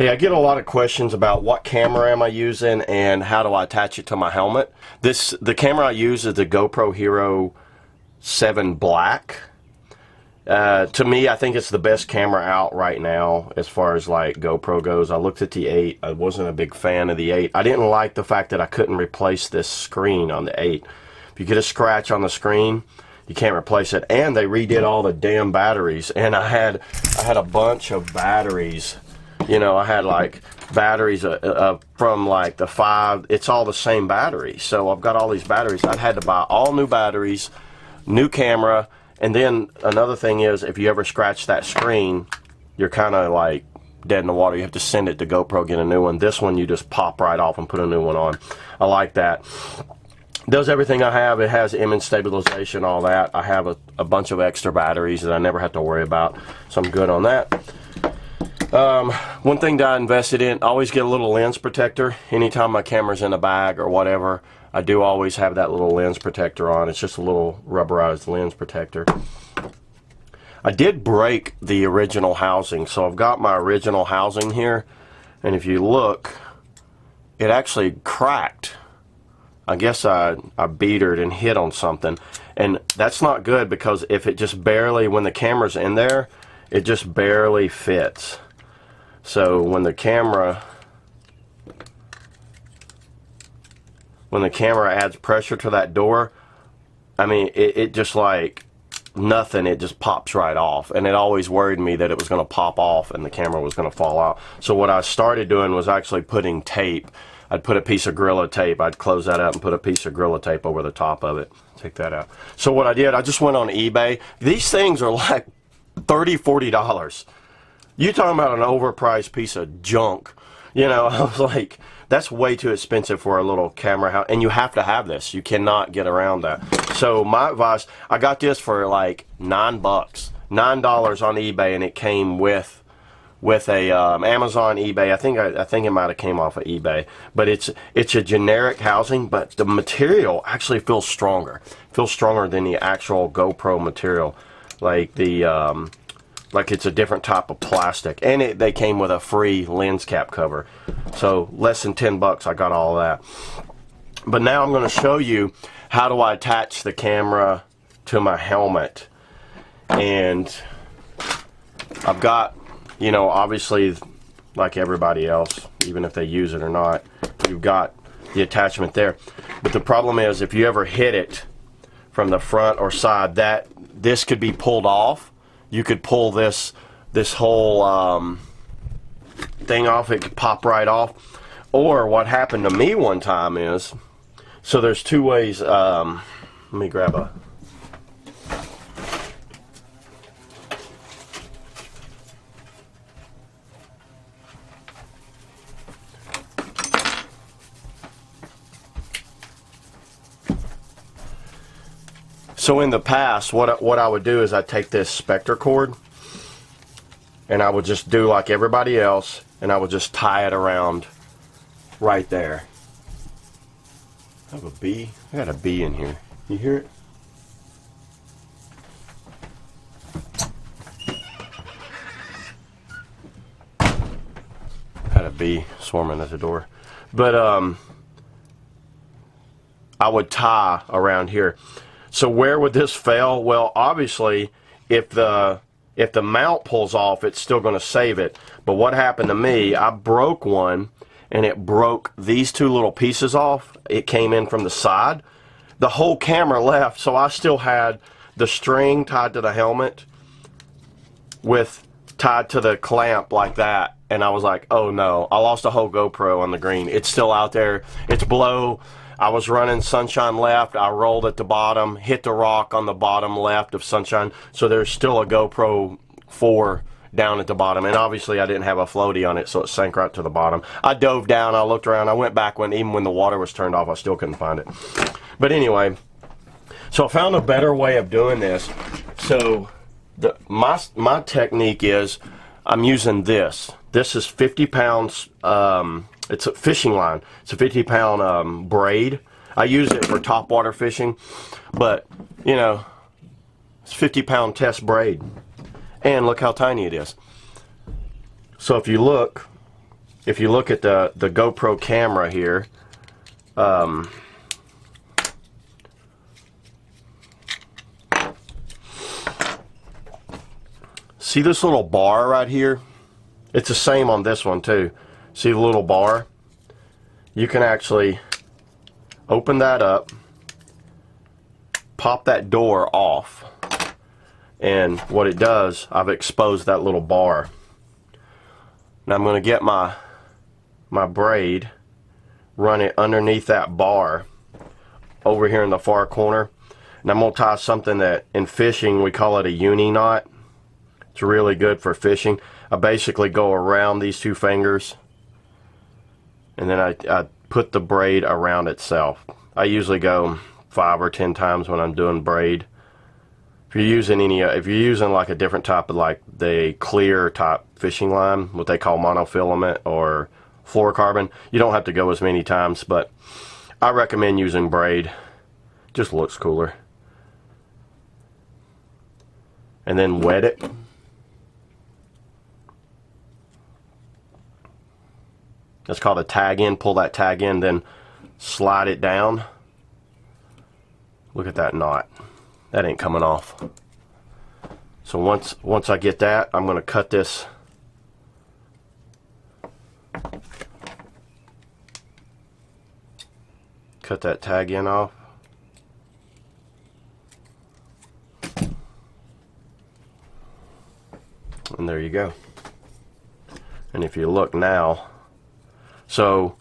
Hey, I get a lot of questions about what camera am I using and how do I attach it to my helmet. The camera I use is the GoPro Hero 7 Black. To me, I think it's the best camera out right now as far as like GoPro goes. I looked at the 8. I wasn't a big fan of the 8. I didn't like the fact that I couldn't replace this screen on the 8. If you get a scratch on the screen, you can't replace it. And they redid all the damn batteries. And I had a bunch of batteries. You know, I had like batteries from like the 5. It's all the same battery. So I've got all these batteries. I had to buy all new batteries, new camera. And then another thing is, if you ever scratch that screen, you're kind of like dead in the water. You have to send it to GoPro, get a new one. This one, you just pop right off and put a new one on. I like that. Does everything I have. It has image stabilization, all that. I have a bunch of extra batteries that I never have to worry about. So I'm good on that. One thing that I invested in, I always get a little lens protector. Anytime my camera's in a bag or whatever, I do always have that little lens protector on. It's just a little rubberized lens protector. I did break the original housing, so I've got my original housing here, and if you look, it actually cracked. I guess I beatered and hit on something, and that's not good because if it just barely, when the camera's in there, it just barely fits. So when the camera adds pressure to that door, I mean, it just like nothing, it just pops right off. And it always worried me that it was going to pop off and the camera was going to fall out. So what I started doing was actually putting tape. I'd put a piece of Gorilla Tape. I'd close that up and put a piece of Gorilla Tape over the top of it. Take that out. So what I did, I just went on eBay. These things are like $30, $40. You talking about an overpriced piece of junk. You know, I was like, that's way too expensive for a little camera house, and you have to have this. You cannot get around that. So my advice, I got this for like $9 on eBay, and it came with a Amazon, eBay. I think it might have came off of eBay, but it's a generic housing, but the material actually feels stronger. Feels stronger than the actual GoPro material, like the like it's a different type of plastic, and they came with a free lens cap cover. So less than $10, I got all of that. But now I'm going to show you how do I attach the camera to my helmet. And I've got, you know, obviously like everybody else, even if they use it or not, you've got the attachment there. But the problem is, if you ever hit it from the front or side, this could be pulled off. You could pull this whole thing off. It could pop right off. Or what happened to me one time is, so there's two ways. Let me grab a. So in the past, what I would do is I'd take this Spectre cord, and I would just do like everybody else, and I would just tie it around right there. I have a bee. I got a bee in here. You hear it? Had a bee swarming at the door. But I would tie around here. So where would this fail? Well, obviously, if the mount pulls off, it's still going to save it. But what happened to me, I broke one, and it broke these two little pieces off. It came in from the side. The whole camera left, so I still had the string tied to the helmet tied to the clamp like that. And I was like, oh no, I lost a whole GoPro on the green. It's still out there. It's below. I was running sunshine left. I rolled at the bottom, hit the rock on the bottom left of sunshine. So there's still a GoPro 4 down at the bottom. And obviously I didn't have a floaty on it, so it sank right to the bottom. I dove down. I looked around. I went back even when the water was turned off, I still couldn't find it. But anyway, so I found a better way of doing this. So my technique is I'm using this. This is 50 pounds. It's a fishing line. It's a 50-pound braid. I use it for topwater fishing, but you know, it's 50-pound test braid. And look how tiny it is. So if you look, if you look at the GoPro camera here, see this little bar right here? It's the same on this one too. See the little bar? You can actually open that up, pop that door off, and what it does, I've exposed that little bar. Now I'm going to get my braid, run it underneath that bar over here in the far corner, and I'm going to tie something that in fishing we call it a uni knot. It's really good for fishing. I basically go around these two fingers, and then I put the braid around itself. I usually go 5 or 10 times when I'm doing braid. If you're using like a different type of, like the clear type fishing line, what they call monofilament or fluorocarbon, you don't have to go as many times, but I recommend using braid. Just looks cooler. And then wet it. That's called a tag in. Pull that tag in, then slide it down. Look at that knot. That ain't coming off. So once I get that, I'm going to cut this. Cut that tag in off. And there you go. And if you look now, so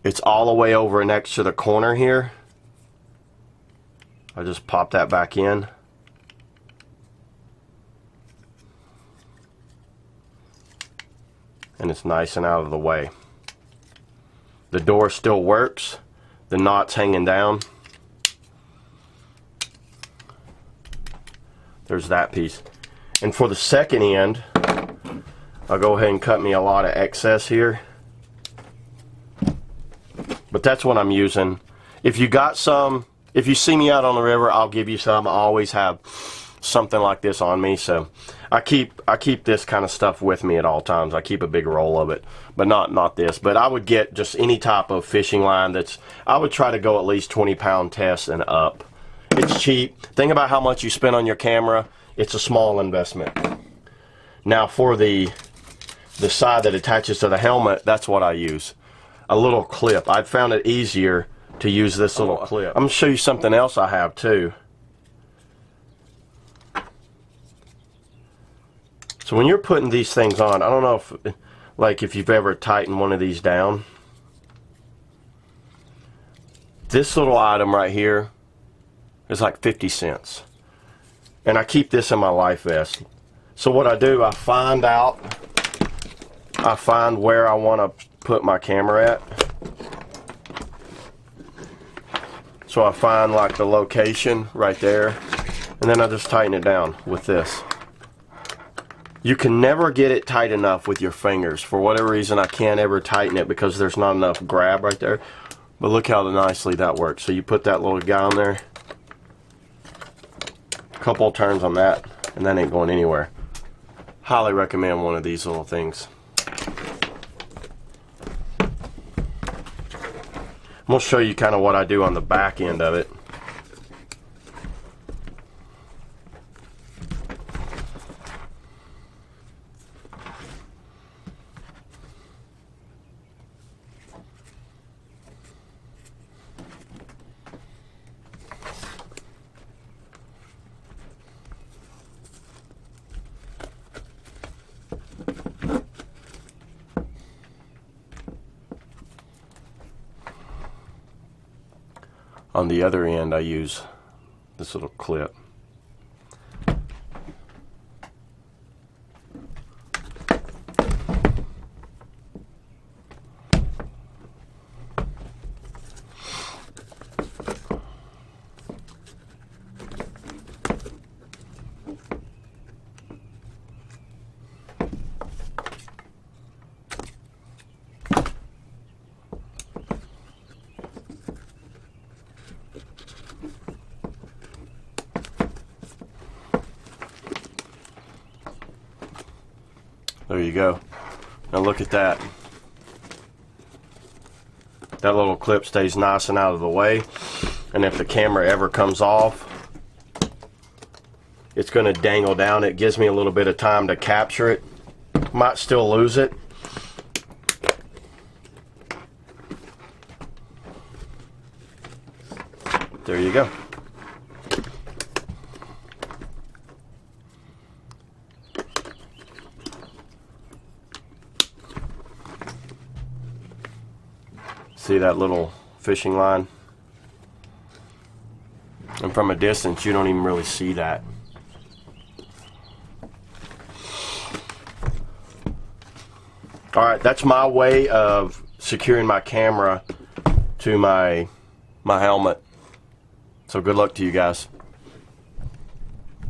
it's all the way over next to the corner here. I just pop that back in. And it's nice and out of the way. The door still works. The knot's hanging down. There's that piece. And for the second end, I'll go ahead and cut me a lot of excess here. But that's what I'm using. If you got some, if you see me out on the river, I'll give you some. I always have something like this on me, so I keep this kind of stuff with me at all times. I keep a big roll of it, but not this. But I would get just any type of fishing line I would try to go at least 20-pound test and up. It's cheap. Think about how much you spend on your camera. It's a small investment. Now for the side that attaches to the helmet, that's what I use. A little clip. I found it easier to use this little clip. I'm going to show you something else I have too. So when you're putting these things on, I don't know if you've ever tightened one of these down. This little item right here is like 50 cents. And I keep this in my life vest. So what I do, I find where I want to put my camera at. So I find like the location right there, and then I just tighten it down with this. You can never get it tight enough with your fingers. For whatever reason, I can't ever tighten it because there's not enough grab right there. But look how nicely that works. So you put that little guy on there, a couple of turns on that, and that ain't going anywhere. Highly recommend one of these little things. I'm going to show you kind of what I do on the back end of it. On the other end, I use this little clip. There you go. Now look at that. That little clip stays nice and out of the way. And if the camera ever comes off, it's going to dangle down. It gives me a little bit of time to capture it. Might still lose it. There you go. See that little fishing line? And from a distance, you don't even really see that. Alright, that's my way of securing my camera to my helmet. So good luck to you guys.